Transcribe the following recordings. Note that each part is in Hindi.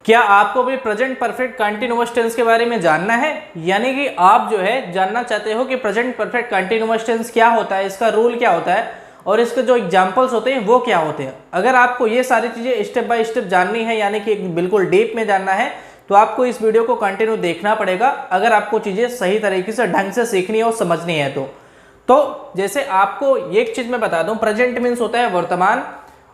क्या आपको भी प्रेजेंट परफेक्ट कंटीन्यूअस टेंस के बारे में जानना है? यानी कि आप जो है जानना चाहते हो कि प्रेजेंट परफेक्ट कंटीन्यूअस टेंस क्या होता है, इसका रूल क्या होता है और इसके जो एग्जांपल्स होते हैं वो क्या होते हैं। अगर आपको ये सारी चीज़ें स्टेप बाय स्टेप जाननी है, यानी कि बिल्कुल डीप में जानना है, तो आपको इस वीडियो को कंटिन्यू देखना पड़ेगा अगर आपको चीज़ें सही तरीके से ढंग से सीखनी है और समझनी है तो जैसे आपको एक चीज़ मैं बता दूं, प्रेजेंट मीन्स होता है वर्तमान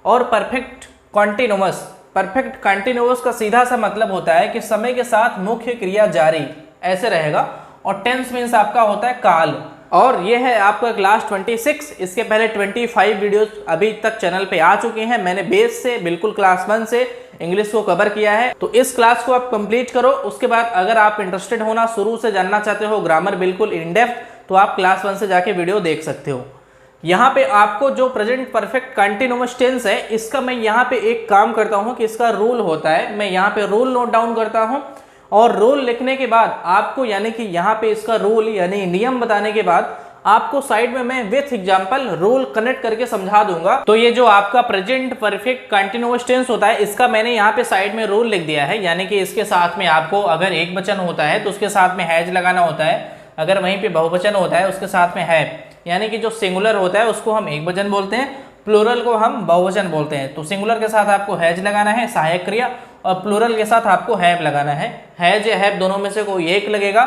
और परफेक्ट कॉन्टिन्यूअस। परफेक्ट कंटिन्यूअस का सीधा सा मतलब होता है कि समय के साथ मुख्य क्रिया जारी, ऐसे रहेगा। और टेंस मीन्स आपका होता है काल। और ये है आपका क्लास 26। इसके पहले 25 वीडियोस अभी तक चैनल पे आ चुके हैं। मैंने बेस से बिल्कुल क्लास 1 से इंग्लिश को कवर किया है, तो इस क्लास को आप कंप्लीट करो। उसके बाद अगर आप इंटरेस्टेड हो ना, शुरू से जानना चाहते हो ग्रामर बिल्कुल इन डेप्थ, तो आप क्लास 1 से जाके वीडियो देख सकते हो। यहाँ पे आपको जो प्रेजेंट परफेक्ट कंटिन्यूअस टेंस है, इसका मैं यहाँ पे एक काम करता हूँ कि इसका रूल होता है, मैं यहाँ पे रूल नोट डाउन करता हूँ और रूल लिखने के बाद आपको, यानी कि यहाँ पे इसका रूल यानी नियम बताने के बाद आपको साइड में मैं विथ एग्जांपल रूल कनेक्ट करके समझा दूंगा। तो ये जो आपका प्रेजेंट परफेक्ट कंटिन्यूअस टेंस होता है, इसका मैंने यहाँ पे साइड में रूल लिख दिया है। यानी कि इसके साथ में आपको अगर एक वचन होता है तो उसके साथ में हैज लगाना होता है, अगर वहीं पे बहुवचन होता है उसके साथ में है। यानी कि जो सिंगुलर होता है उसको हम एक वचन बोलते हैं, प्लूरल को हम बहुवचन बोलते हैं। तो सिंगुलर के साथ आपको हैज लगाना है सहायक क्रिया, और प्लूरल के साथ आपको हैव लगाना है। हैज या हैव दोनों में से कोई एक लगेगा।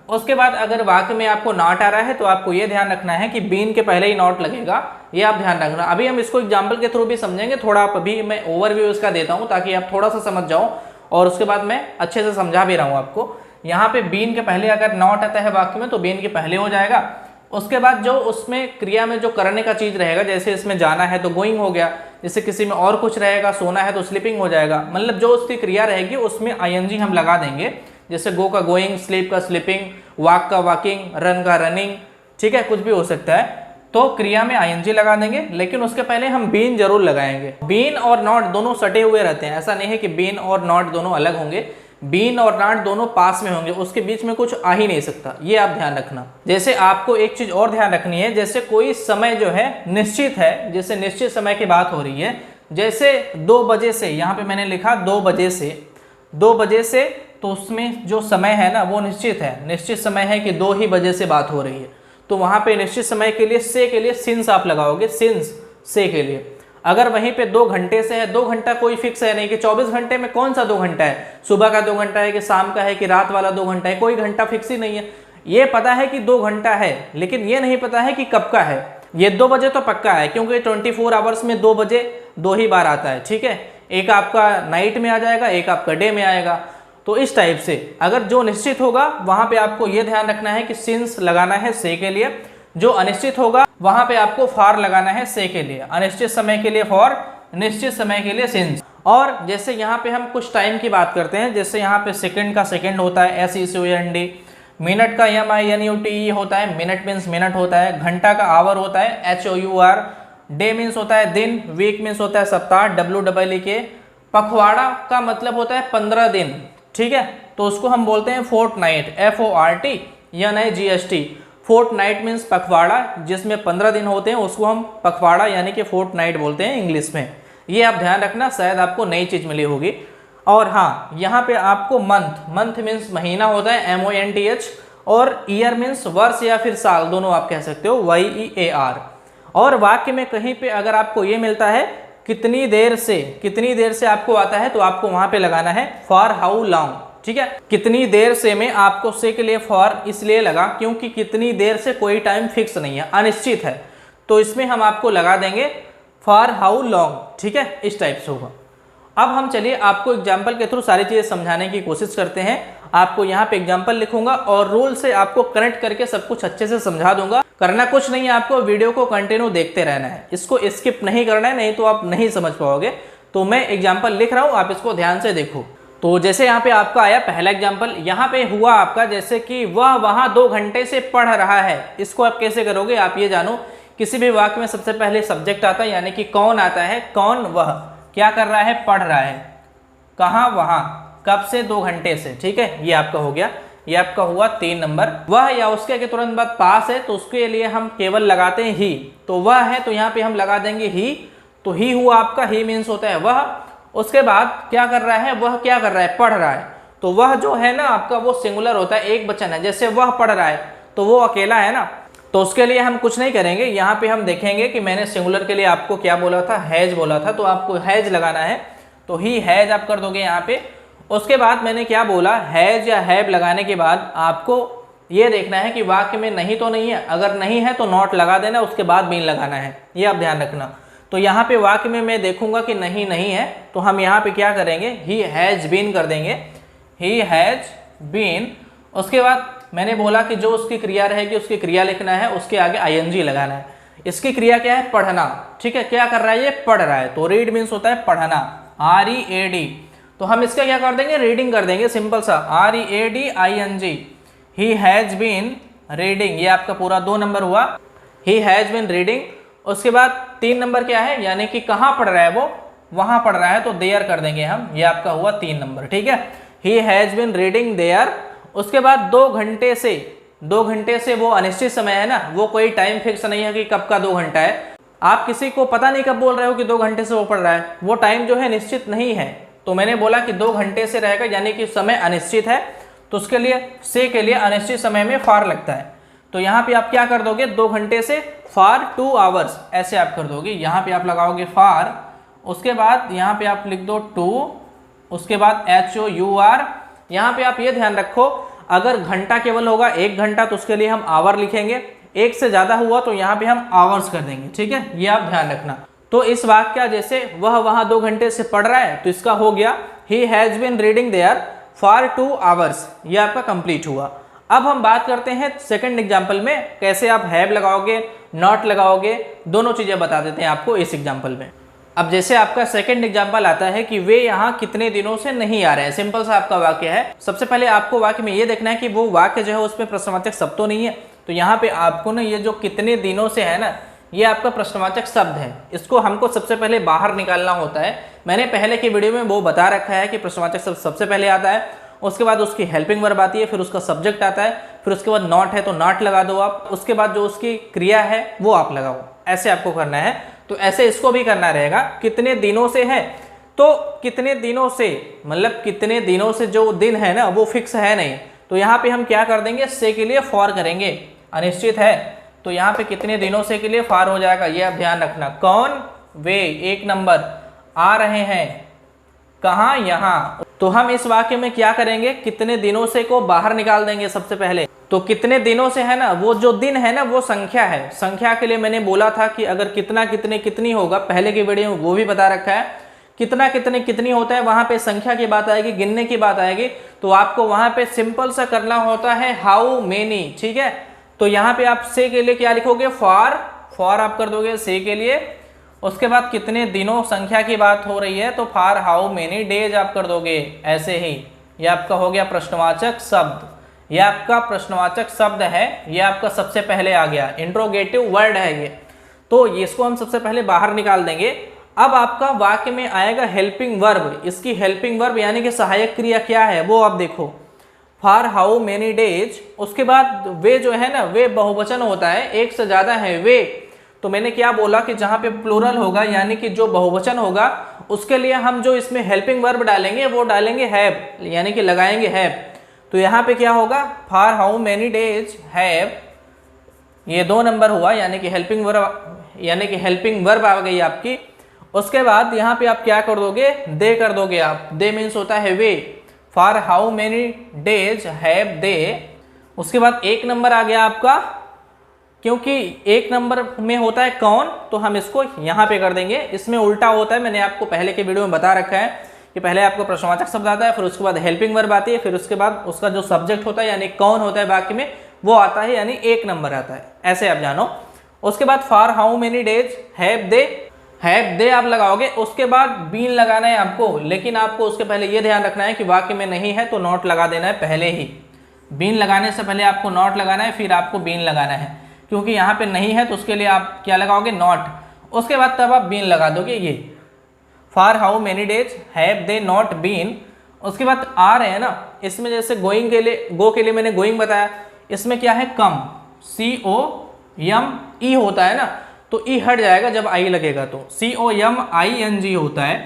उसके बाद अगर वाक्य में आपको नॉट आ रहा है तो आपको ये ध्यान रखना है कि बीन के पहले ही नॉट लगेगा, ये आप ध्यान रखना। अभी हम इसको एग्जाम्पल के थ्रू भी समझेंगे, थोड़ा आप अभी मैं ओवरव्यू इसका देता हूँ ताकि आप थोड़ा सा समझ जाओ, और उसके बाद मैं अच्छे से समझा भी रहा हूँ आपको। यहाँ पे बीन के पहले अगर नॉट आता है वाक्य में तो बीन के पहले हो जाएगा। उसके बाद जो उसमें क्रिया में जो करने का चीज रहेगा, जैसे इसमें जाना है तो गोइंग हो गया, जैसे किसी में और कुछ रहेगा, सोना है तो स्लीपिंग हो जाएगा। मतलब जो उसकी क्रिया रहेगी उसमें आईएनजी हम लगा देंगे, जैसे गो का गोइंग, स्लीप का स्लीपिंग, वॉक का वॉकिंग, रन का रनिंग, ठीक है, कुछ भी हो सकता है। तो क्रिया में आईएनजी लगा देंगे, लेकिन उसके पहले हम बीन जरूर लगाएंगे। बीन और नॉट दोनों सटे हुए रहते हैं, ऐसा नहीं है कि बीन और नॉट दोनों अलग होंगे। बीन और नॉट दोनों पास में होंगे, उसके बीच में कुछ आ ही नहीं सकता, ये आप ध्यान रखना। जैसे आपको एक चीज और ध्यान रखनी है, जैसे कोई समय जो है निश्चित है, जैसे निश्चित समय की बात हो रही है, जैसे 2 बजे से, यहाँ पे मैंने लिखा 2 बजे से, 2 बजे से, तो उसमें जो समय है ना वो निश्चित है, निश्चित समय है कि 2 ही बजे से बात हो रही है। तो वहां पे निश्चित समय के लिए से के लिए सिंस आप लगाओगे, सिंस से के लिए। अगर वहीं पे 2 घंटे से है, 2 घंटा कोई फिक्स है नहीं कि 24 घंटे में कौन सा 2 घंटा है, सुबह का 2 घंटा है कि शाम का है कि रात वाला 2 घंटा है, कोई घंटा फिक्स ही नहीं है। ये पता है कि 2 घंटा है, लेकिन ये नहीं पता है कि कब का है। ये 2 बजे तो पक्का है, क्योंकि 24 आवर्स में 2 बजे 2 ही बार आता है, ठीक है। एक आपका नाइट में आ जाएगा, एक आपका डे में आएगा। तो इस टाइप से अगर जो निश्चित होगा वहां पे आपको यह ध्यान रखना है कि सिंस लगाना है से के लिए, जो अनिश्चित होगा वहां पे आपको फॉर लगाना है से के लिए, अनिश्चित समय के लिए फॉर, निश्चित समय के लिए सिंस। और जैसे यहाँ पे हम कुछ टाइम की बात करते हैं, जैसे यहाँ पे सेकंड का सेकंड होता है SECOND, मिनट का MINUTE होता है, मिनट मीन्स मिनट होता है, घंटा का आवर होता है HOUR, डे मीन्स होता है दिन, वीक मीन्स होता है सप्ताह WEEK, पखवाड़ा का मतलब होता है 15 दिन, ठीक है, तो उसको हम बोलते हैं फोर्टनाइट, FORT या नहीं GST। फोर्टनाइट मीन्स पखवाड़ा, जिसमें 15 दिन होते हैं उसको हम पखवाड़ा यानी कि फोर्टनाइट बोलते हैं इंग्लिश में। ये आप ध्यान रखना, शायद आपको नई चीज मिली होगी। और हाँ, यहाँ पे आपको मंथ, मंथ मीन्स महीना होता है MONTH, और ईयर मीन्स वर्ष या फिर साल, दोनों आप कह सकते हो YEAR। और वाक्य में कहीं पे अगर आपको ये मिलता है कितनी देर से, कितनी देर से आपको आता है, तो आपको वहां पे लगाना है फॉर हाउ लॉन्ग, ठीक है। कितनी देर से में आपको से के लिए फॉर इसलिए लगा क्योंकि कितनी देर से कोई टाइम फिक्स नहीं है, अनिश्चित है, तो इसमें हम आपको लगा देंगे फॉर हाउ लॉन्ग, ठीक है, इस टाइप से होगा। अब हम चलिए आपको एग्जाम्पल के थ्रू सारी चीजें समझाने की कोशिश करते हैं। आपको यहाँ पे एग्जाम्पल लिखूंगा और रूल से आपको कनेक्ट करके सब कुछ अच्छे से समझा दूंगा। करना कुछ नहीं है, आपको वीडियो को कंटिन्यू देखते रहना है, इसको स्किप नहीं करना है, नहीं तो आप नहीं समझ पाओगे। तो मैं एग्जाम्पल लिख रहा हूँ, आप इसको ध्यान से देखो। तो जैसे यहाँ पे आपका आया पहला एग्जाम्पल, यहाँ पे हुआ आपका जैसे कि वह वहां 2 घंटे से पढ़ रहा है। इसको आप कैसे करोगे, आप ये जानो, किसी भी वाक्य में सबसे पहले सब्जेक्ट आता है, यानी कि कौन आता है, कौन, वह क्या कर रहा है, पढ़ रहा है, कहाँ, वहां, कब से, 2 घंटे से, ठीक है, ये आपका हो गया। ये आपका हुआ 3 नंबर। वह या उसके आगे तुरंत बाद पास है तो उसके लिए हम केवल लगाते हैं ही, तो वह है तो यहाँ पे हम लगा देंगे ही। तो ही हुआ आपका, ही मीन्स होता है वह, उसके बाद क्या कर रहा है, वह क्या कर रहा है, पढ़ रहा है। तो वह जो है ना आपका वो सिंगुलर होता है, एक वचन है। जैसे वह पढ़ रहा है तो वो अकेला है ना, तो उसके लिए हम कुछ नहीं करेंगे। यहाँ पे हम देखेंगे कि मैंने सिंगुलर के लिए आपको क्या बोला था, हैज बोला था, तो आपको हैज लगाना है, तो ही हैज आप कर दोगे यहाँ पे। उसके बाद मैंने क्या बोला, हैज या हैव लगाने के बाद आपको ये देखना है कि वाक्य में नहीं तो नहीं है, अगर नहीं है तो नॉट लगा देना, उसके बाद बीन लगाना है, ये आप ध्यान रखना। तो यहाँ पे वाक्य में मैं देखूंगा कि नहीं है, तो हम यहाँ पे क्या करेंगे, ही हैज बीन कर देंगे, ही हैज बीन। उसके बाद मैंने बोला कि जो उसकी क्रिया रहेगी उसकी क्रिया लिखना है, उसके आगे आईएनजी लगाना है। इसकी क्रिया क्या है, पढ़ना, ठीक है, क्या कर रहा है, ये पढ़ रहा है, तो रीड मीन्स होता है पढ़ना, READ। तो हम इसका क्या कर देंगे, रीडिंग कर देंगे, सिंपल सा, READING, he has been reading, ये आपका पूरा 2 नंबर हुआ, ही हैज बीन रीडिंग। उसके बाद 3 नंबर क्या है, यानी कि कहाँ पढ़ रहा है वो, वहां पढ़ रहा है, तो देयर कर देंगे हम, ये आपका हुआ 3 नंबर, ठीक है, he has been reading there. उसके बाद 2 घंटे से वो अनिश्चित समय है ना, वो कोई टाइम फिक्स नहीं है कि कब का 2 घंटा है। आप किसी को पता नहीं कब बोल रहे हो कि 2 घंटे से वो पढ़ रहा है, वो टाइम जो है निश्चित नहीं है, तो मैंने बोला कि 2 घंटे से रहेगा, यानी कि समय अनिश्चित है, तो उसके लिए से के लिए अनिश्चित समय में फार लगता है। तो यहाँ पे आप क्या कर दोगे, 2 घंटे से फार 2 आवर्स, ऐसे आप कर दोगे, यहाँ पे आप लगाओगे फार, उसके बाद यहाँ पे आप लिख दो 2, उसके बाद HOUR। यहाँ पे आप ये ध्यान रखो, अगर घंटा केवल होगा 1 घंटा तो उसके लिए हम आवर लिखेंगे, 1 से ज़्यादा हुआ तो यहाँ पे हम आवर्स कर देंगे, ठीक है, ये आप ध्यान रखना। तो इस वाक्य जैसे वह वहाँ 2 घंटे से पढ़ रहा है, तो इसका हो गया he has been reading there for 2 hours, ये आपका कंप्लीट हुआ। अब हम बात करते हैं सेकंड एग्जाम्पल में, कैसे आप हैव लगाओगे, नॉट लगाओगे, दोनों चीज़ें बता देते हैं आपको इस एग्जाम्पल में। अब जैसे आपका सेकंड एग्जाम्पल आता है कि वे यहाँ कितने दिनों से नहीं आ रहे हैं, सिंपल सा आपका वाक्य है। सबसे पहले आपको वाक्य में ये देखना है कि वो वाक्य जो है उसमें प्रश्नवाचक शब्द तो नहीं है, तो यहाँ पे आपको ना ये जो कितने दिनों से है ना, ये आपका प्रश्नवाचक शब्द है, इसको हमको सबसे पहले बाहर निकालना होता है। मैंने पहले की वीडियो में वो बता रखा है कि प्रश्नवाचक शब्द सबसे पहले आता है, उसके बाद उसकी हेल्पिंग वर्ब आती है, फिर उसका सब्जेक्ट आता है, फिर उसके बाद नॉट है तो नॉट लगा दो आप, उसके बाद जो उसकी क्रिया है वो आप लगाओ, ऐसे आपको करना है। तो ऐसे इसको भी करना रहेगा, कितने दिनों से है, तो कितने दिनों से मतलब कितने दिनों से, जो दिन है ना वो फिक्स है नहीं, तो यहाँ पे हम क्या कर देंगे, से के लिए फॉर करेंगे, अनिश्चित है, तो यहाँ पे कितने दिनों से के लिए फार हो जाएगा, ये आप ध्यान रखना। कौन, वे, 1 नंबर, आ रहे हैं, कहाँ, यहाँ। तो हम इस वाक्य में क्या करेंगे, कितने दिनों से को बाहर निकाल देंगे सबसे पहले। तो कितने दिनों से है ना, वो जो दिन है ना वो संख्या है, संख्या के लिए मैंने बोला था कि अगर कितना कितने कितनी होगा, पहले की वीडियो में वो भी बता रखा है, कितना कितने कितनी होता है, वहां पे संख्या की बात आएगी, गिनने की बात आएगी, तो आपको वहां पे सिंपल सा करना होता है हाउ मेनी, ठीक है। तो यहाँ पे आप से के लिए क्या लिखोगे, फॉर आप कर दोगे से के लिए, उसके बाद कितने दिनों संख्या की बात हो रही है तो फॉर हाउ मेनी डेज आप कर दोगे, ऐसे ही। ये आपका हो गया प्रश्नवाचक शब्द, ये आपका प्रश्नवाचक शब्द है, ये आपका सबसे पहले आ गया, इंट्रोगेटिव वर्ड है ये, तो इसको हम सबसे पहले बाहर निकाल देंगे। अब आपका वाक्य में आएगा हेल्पिंग वर्ब, इसकी हेल्पिंग वर्ब यानी कि सहायक क्रिया क्या है वो आप देखो, फॉर हाउ मेनी डेज। उसके बाद वे जो है ना, वे बहुवचन होता है, 1 से ज़्यादा है वे, तो मैंने क्या बोला कि जहाँ पे प्लूरल होगा यानी कि जो बहुवचन होगा उसके लिए हम जो इसमें हेल्पिंग वर्ब डालेंगे वो डालेंगे हैव, यानी कि लगाएंगे हैव। तो यहाँ पे क्या होगा, for how many days have, ये 2 नंबर हुआ, यानी कि हेल्पिंग वर्ब आ गई आपकी। उसके बाद यहाँ पे आप क्या कर दोगे, दे कर दोगे आप, दे मीन्स होता है way, for how many days have they. उसके बाद 1 नंबर आ गया आपका, क्योंकि 1 नंबर में होता है कौन, तो हम इसको यहाँ पे कर देंगे, इसमें उल्टा होता है, मैंने आपको पहले के वीडियो में बता रखा है कि पहले आपको प्रश्नवाचक शब्द आता है, फिर उसके बाद हेल्पिंग वर्ब आती है, फिर उसके बाद उसका जो सब्जेक्ट होता है यानी कौन होता है वाक्य में वो आता है, यानी 1 नंबर आता है, ऐसे आप जानो। उसके बाद for how many days have दे आप लगाओगे, उसके बाद बीन लगाना है आपको, लेकिन आपको उसके पहले ये ध्यान रखना है कि वाक्य में नहीं है तो नॉट लगा देना है पहले ही, बीन लगाने से पहले आपको नॉट लगाना है, फिर आपको बीन लगाना है, क्योंकि यहाँ पे नहीं है तो उसके लिए आप क्या लगाओगे, नॉट, उसके बाद तब आप बीन लगा दोगे, ये for how many days have they not been. उसके बाद आ रहे हैं ना, इसमें जैसे गोइंग के लिए, गो के लिए मैंने गोइंग बताया, इसमें क्या है कम, COME होता है ना, तो ई हट जाएगा जब आई लगेगा, तो COMING होता है,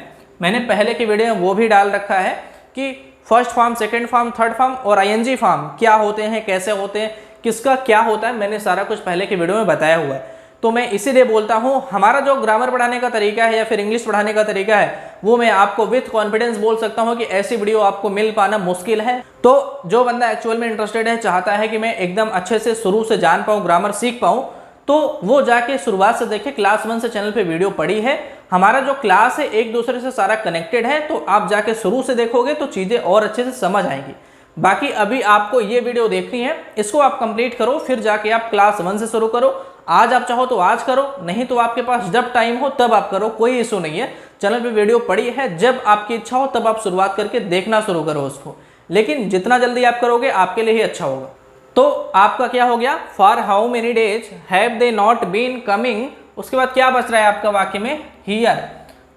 मैंने पहले की वीडियो में वो भी डाल रखा है कि first form, second form, third form और आईएनजी फॉर्म क्या होते हैं, कैसे होते हैं, किसका क्या होता है, मैंने सारा कुछ पहले की वीडियो में बताया हुआ है। तो मैं इसीलिए बोलता हूँ हमारा जो ग्रामर पढ़ाने का तरीका है या फिर इंग्लिश पढ़ाने का तरीका है वो मैं आपको विथ कॉन्फिडेंस बोल सकता हूँ कि ऐसी वीडियो आपको मिल पाना मुश्किल है। तो जो बंदा एक्चुअल में इंटरेस्टेड है, चाहता है कि मैं एकदम अच्छे से शुरू से जान पाऊँ, ग्रामर सीख पाऊँ, तो वो जाके शुरुआत से देखे। क्लास 1 से चैनल पे वीडियो पड़ी है, हमारा जो क्लास है एक दूसरे से सारा कनेक्टेड है, तो आप जाके शुरू से देखोगे तो चीज़ें और अच्छे से समझ आएंगी। बाकी अभी आपको ये वीडियो देखनी है, इसको आप कंप्लीट करो, फिर जाके आप क्लास 1 से शुरू करो। आज आप चाहो तो आज करो, नहीं तो आपके पास जब टाइम हो तब आप करो, कोई इशू नहीं है। चैनल पे वीडियो पड़ी है, जब आपकी इच्छा हो तब आप शुरुआत करके देखना शुरू करो उसको, लेकिन जितना जल्दी आप करोगे आपके लिए ही अच्छा होगा। तो आपका क्या हो गया, for how many days have they not been coming. उसके बाद क्या बच रहा है आपका वाक्य में, हियर।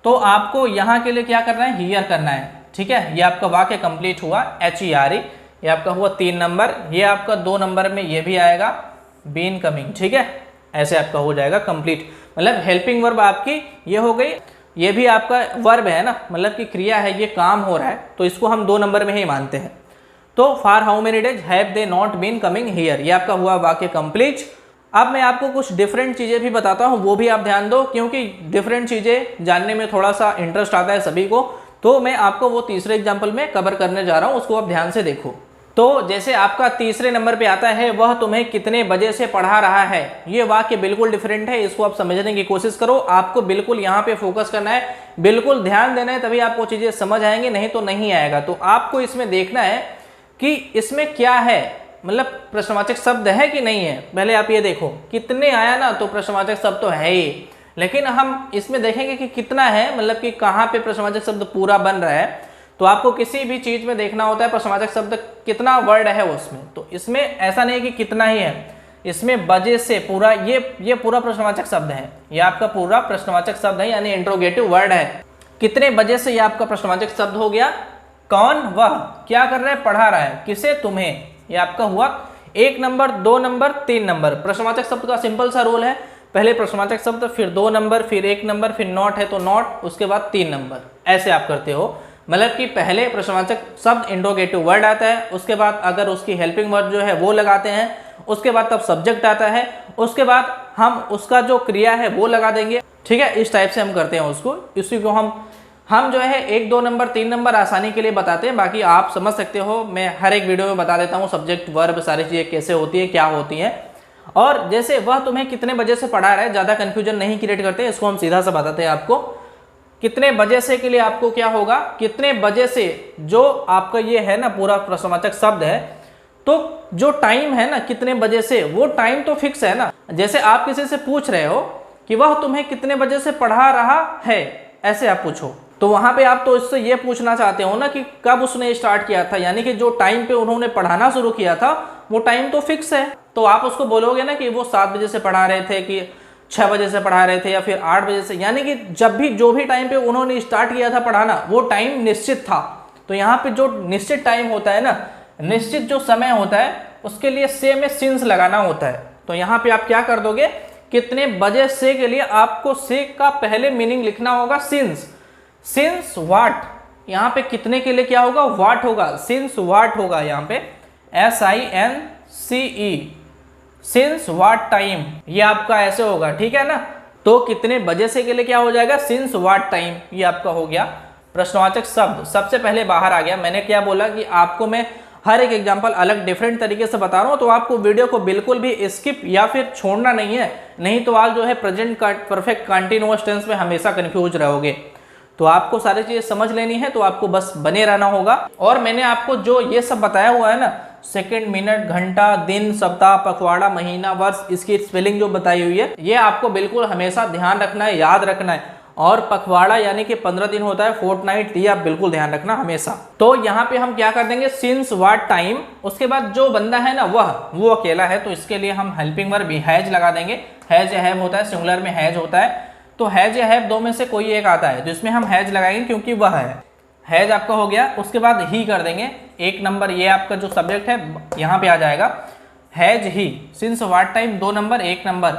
तो आपको यहाँ के लिए क्या करना है, हियर करना है, ठीक है। ये आपका वाक्य कंप्लीट हुआ, HERE, ये आपका हुआ 3 नंबर। ये आपका 2 नंबर में ये भी आएगा, बीन कमिंग, ठीक है। ऐसे आपका हो जाएगा कंप्लीट, मतलब हेल्पिंग वर्ब आपकी ये हो गई। ये भी आपका वर्ब है ना, मतलब कि क्रिया है, ये काम हो रहा है, तो इसको हम 2 नंबर में ही मानते हैं। तो for how many days have they not been coming here, ये आपका हुआ वाक्य कंप्लीट। अब मैं आपको कुछ डिफरेंट चीज़ें भी बताता हूँ, वो भी आप ध्यान दो, क्योंकि डिफरेंट चीज़ें जानने में थोड़ा सा इंटरेस्ट आता है सभी को। तो मैं आपको वो तीसरे एग्जाम्पल में कवर करने जा रहा हूँ, उसको आप ध्यान से देखो। तो जैसे आपका तीसरे नंबर पे आता है, वह तुम्हें कितने बजे से पढ़ा रहा है। ये वाक्य बिल्कुल डिफरेंट है, इसको आप समझने की कोशिश करो। आपको बिल्कुल यहाँ पे फोकस करना है, बिल्कुल ध्यान देना है, तभी आपको चीज़ें समझ आएंगी, नहीं तो नहीं आएगा। तो आपको इसमें देखना है कि इसमें क्या है, मतलब प्रश्नवाचक शब्द है कि नहीं है। पहले आप ये देखो, कितने आया ना, तो प्रश्नवाचक शब्द तो है ही, लेकिन हम इसमें देखेंगे कि कितना है, मतलब कि कहाँ पे प्रश्नवाचक शब्द पूरा बन रहा है। तो आपको किसी भी चीज़ में देखना होता है प्रश्नवाचक शब्द कितना वर्ड है उसमें। तो इसमें ऐसा नहीं कि कितना ही है, इसमें बजे से पूरा ये पूरा प्रश्नवाचक शब्द है, ये आपका पूरा प्रश्नवाचक शब्द है, यानी इंट्रोगेटिव वर्ड है। कितने बजे से ये आपका प्रश्नवाचक शब्द हो गया। कौन, वह क्या कर रहा है, पढ़ा रहा है, किसे, तुम्हें, ये आपका हुआ 1 नंबर, 2 नंबर, 3 नंबर। प्रश्नवाचक शब्द का सिंपल सा रूल है, पहले प्रश्नवाचक शब्द, फिर 2 नंबर, फिर 1 नंबर, फिर नॉट है तो नॉट, उसके बाद 3 नंबर। ऐसे आप करते हो, मतलब कि पहले प्रश्नवाचक शब्द इंट्रोगेटिव वर्ड आता है, उसके बाद अगर उसकी हेल्पिंग वर्ड जो है वो लगाते हैं, उसके बाद तब सब्जेक्ट आता है, उसके बाद हम उसका जो क्रिया है वो लगा देंगे, ठीक है। इस टाइप से हम करते हैं उसको। इसी को हम जो है 1, 2 नंबर, 3 नंबर आसानी के लिए बताते हैं, बाकी आप समझ सकते हो, मैं हर एक वीडियो में बता देता हूँ सब्जेक्ट वर्ब सारी चीज़ें कैसे होती है, क्या होती हैं। और जैसे वह तुम्हें कितने बजे से पढ़ा रहा है, ज़्यादा कन्फ्यूजन नहीं क्रिएट करते, इसको हम सीधा सा बताते हैं आपको। कितने बजे से के लिए आपको क्या होगा, कितने बजे से, जो आपका ये है ना पूरा प्रश्नवाचक शब्द है, तो जो टाइम है ना कितने बजे से, वो टाइम तो फिक्स है ना। जैसे आप किसी से पूछ रहे हो कि वह तुम्हें कितने बजे से पढ़ा रहा है, ऐसे आप पूछो, तो वहां पे आप तो इससे ये पूछना चाहते हो ना कि कब उसने स्टार्ट किया था, यानी कि जो टाइम पे उन्होंने पढ़ाना शुरू किया था वो टाइम तो फिक्स है। तो आप उसको बोलोगे ना कि वो 7 बजे से पढ़ा रहे थे, कि 6 बजे से पढ़ा रहे थे, या फिर 8 बजे से, यानी कि जब भी जो भी टाइम पे उन्होंने स्टार्ट किया था पढ़ाना वो टाइम निश्चित था। तो यहाँ पे जो निश्चित टाइम होता है ना, निश्चित जो समय होता है, उसके लिए से में सिंस लगाना होता है। तो यहाँ पे आप क्या कर दोगे, कितने बजे से के लिए आपको से का पहले मीनिंग लिखना होगा सिंस। सिंस व्हाट, यहाँ पे कितने के लिए क्या होगा, व्हाट होगा, सिंस व्हाट होगा यहाँ पे, SINCE, सिंस व्हाट टाइम, ये आपका ऐसे होगा, ठीक है ना। तो कितने बजे से के लिए क्या हो जाएगा, सिंस व्हाट टाइम, ये आपका हो गया प्रश्नवाचक शब्द। सबसे पहले बाहर आ गया। मैंने क्या बोला कि आपको मैं हर एक एग्जांपल अलग डिफरेंट तरीके से बता रहा हूँ, तो आपको वीडियो को बिल्कुल भी स्किप या फिर छोड़ना नहीं है, नहीं तो आप जो है प्रेजेंट परफेक्ट कंटीन्यूअस टेंस में हमेशा कंफ्यूज रहोगे। तो आपको सारी चीज़ें समझ लेनी है, तो आपको बस बने रहना होगा। और मैंने आपको जो ये सब बताया हुआ है ना, सेकंड, मिनट, घंटा, दिन, सप्ताह, पखवाड़ा, महीना, वर्ष, इसकी स्पेलिंग जो बताई हुई है, ये आपको बिल्कुल हमेशा ध्यान रखना है, याद रखना है। और पखवाड़ा यानी कि 15 दिन होता है, फोर्टनाइट, ये आप बिल्कुल ध्यान रखना हमेशा। तो यहाँ पे हम क्या कर देंगे, सिंस व्हाट टाइम, उसके बाद जो बंदा है ना वो अकेला है, तो इसके लिए हम हेल्पिंग वर्ब हैज लगा देंगे। हैज या हैव होता है, सिंगुलर में हैज होता है, तो हैज या हैव दो में से कोई एक आता है, तो इसमें हम हैज लगाएंगे क्योंकि वह है। हैज आपका हो गया, उसके बाद ही कर देंगे, 1 नंबर, ये आपका जो सब्जेक्ट है यहाँ पे आ जाएगा, has he, since what time 2 number, 1 number.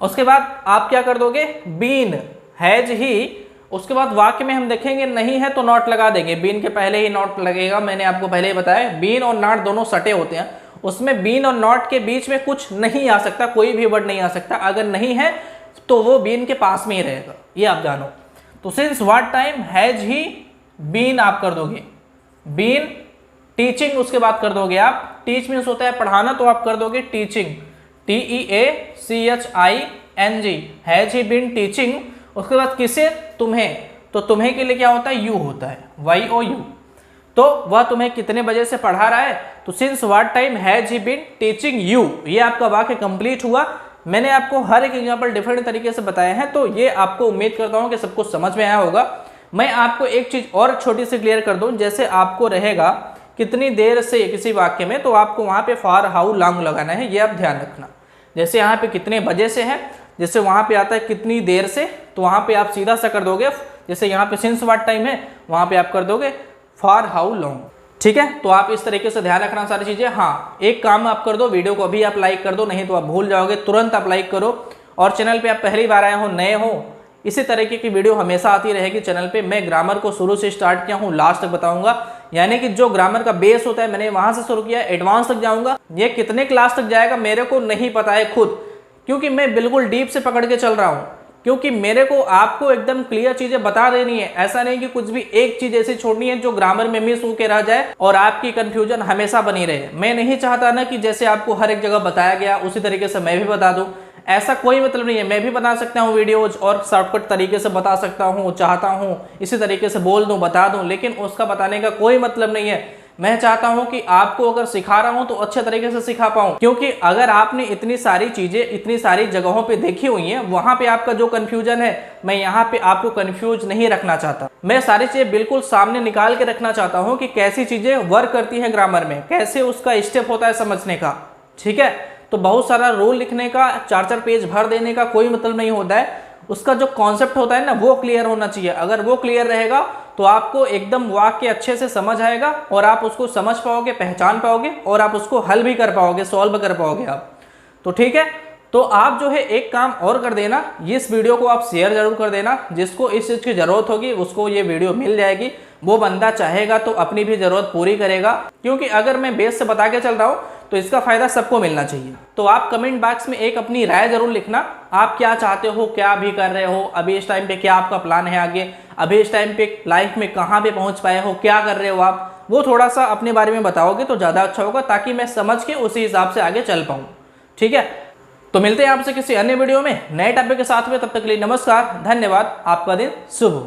उसके बाद आप क्या कर दोगे, बीन, हैज ही, उसके बाद वाक्य में हम देखेंगे नहीं है तो नॉट लगा देंगे, बीन के पहले ही नॉट लगेगा। मैंने आपको पहले ही बताया बीन और नॉट दोनों सटे होते हैं, उसमें बीन और नॉट के बीच में कुछ नहीं आ सकता, कोई भी वर्ड नहीं आ सकता। अगर नहीं है तो वो बीन के पास में ही रहेगा, ये आप जानो। तो since what time has he been आप कर दोगे बीन, टीचिंग उसके बाद कर दोगे आप, टीच मीन्स होता है पढ़ाना, तो आप कर दोगे teaching, TEACHING, has he been teaching. उसके बाद किसे, तुम्हें, तो तुम्हें के लिए क्या होता है, यू होता है, YOU। तो वह तुम्हें कितने बजे से पढ़ा रहा है, तो since what time has he been teaching you. ये आपका वाक्य कंप्लीट हुआ। मैंने आपको हर एक एग्जांपल डिफरेंट तरीके से बताए हैं, तो ये आपको उम्मीद करता हूं कि सब कुछ समझ में आया होगा। मैं आपको एक चीज और छोटी सी क्लियर कर दूं, जैसे आपको रहेगा कितनी देर से किसी वाक्य में, तो आपको वहां पे फॉर हाउ लॉन्ग लगाना है, ये आप ध्यान रखना। जैसे यहाँ पे कितने बजे से है, जैसे वहां पे आता है कितनी देर से, तो वहां पे आप सीधा सा कर दोगे, जैसे यहाँ पे सिंस व्हाट टाइम है वहां पे आप कर दोगे फॉर हाउ लॉन्ग। ठीक है, तो आप इस तरीके से ध्यान रखना सारी चीजें। हाँ, एक काम आप कर दो, वीडियो को अभी आप लाइक कर दो, नहीं तो आप भूल जाओगे, तुरंत आप लाइक करो। और चैनल पे आप पहली बार आए हो, नए हो, इसी तरीके की वीडियो हमेशा आती रहेगी चैनल पे। मैं ग्रामर को शुरू से स्टार्ट किया हूँ, लास्ट तक बताऊंगा, यानी कि जो ग्रामर का बेस होता है मैंने वहां से शुरू किया, एडवांस तक जाऊंगा। ये कितने क्लास तक जाएगा मेरे को नहीं पता है खुद, क्योंकि मैं बिल्कुल डीप से पकड़ के चल रहा हूँ, क्योंकि मेरे को आपको एकदम क्लियर चीजें बता देनी है। ऐसा नहीं कि कुछ भी एक चीज ऐसी छोड़नी है जो ग्रामर में मिस होकर रह जाए और आपकी कंफ्यूजन हमेशा बनी रहे। मैं नहीं चाहता ना कि जैसे आपको हर एक जगह बताया गया उसी तरीके से मैं भी बता दूं, ऐसा कोई मतलब नहीं है। मैं भी बना सकता हूँ वीडियोज और शॉर्टकट तरीके से बता सकता हूँ, चाहता हूँ इसी तरीके से बोल दूं, बता दूं, लेकिन उसका बताने का कोई मतलब नहीं है। मैं चाहता हूं कि आपको अगर सिखा रहा हूं तो अच्छे तरीके से सिखा पाऊं, क्योंकि अगर आपने इतनी सारी चीजें इतनी सारी जगहों पे देखी हुई हैं, वहां पे आपका जो कंफ्यूजन है, मैं यहां पे आपको कंफ्यूज नहीं रखना चाहता। मैं सारी चीजें बिल्कुल सामने निकाल के रखना चाहता हूं कि कैसी चीजें वर्क करती हैं ग्रामर में, कैसे उसका स्टेप होता है समझने का। ठीक है, तो बहुत सारा रूल लिखने का, 4-4 पेज भर देने का कोई मतलब नहीं होता है। उसका जो कॉन्सेप्ट होता है ना, वो क्लियर होना चाहिए। अगर वो क्लियर रहेगा तो आपको एकदम वाक्य अच्छे से समझ आएगा और आप उसको समझ पाओगे, पहचान पाओगे और आप उसको हल भी कर पाओगे, सॉल्व कर पाओगे आप। तो ठीक है, तो आप जो है एक काम और कर देना, इस वीडियो को आप शेयर जरूर कर देना। जिसको इस चीज़ की जरूरत होगी उसको ये वीडियो मिल जाएगी। वो बंदा चाहेगा तो अपनी भी जरूरत पूरी करेगा, क्योंकि अगर मैं बेस से बता के चल रहा हूँ तो इसका फायदा सबको मिलना चाहिए। तो आप कमेंट बॉक्स में एक अपनी राय जरूर लिखना, आप क्या चाहते हो, क्या भी कर रहे हो, अभी इस टाइम पे क्या आपका प्लान है आगे, अभी इस टाइम पे लाइफ में कहाँ पे पहुंच पाए हो, क्या कर रहे हो आप, वो थोड़ा सा अपने बारे में बताओगे तो ज़्यादा अच्छा होगा, ताकि मैं समझ के उसी हिसाब से आगे चल पाऊँ। ठीक है, तो मिलते हैं आपसे किसी अन्य वीडियो में नए टॉपिक के साथ में। तब तक के लिए नमस्कार, धन्यवाद, आपका दिन शुभ हो।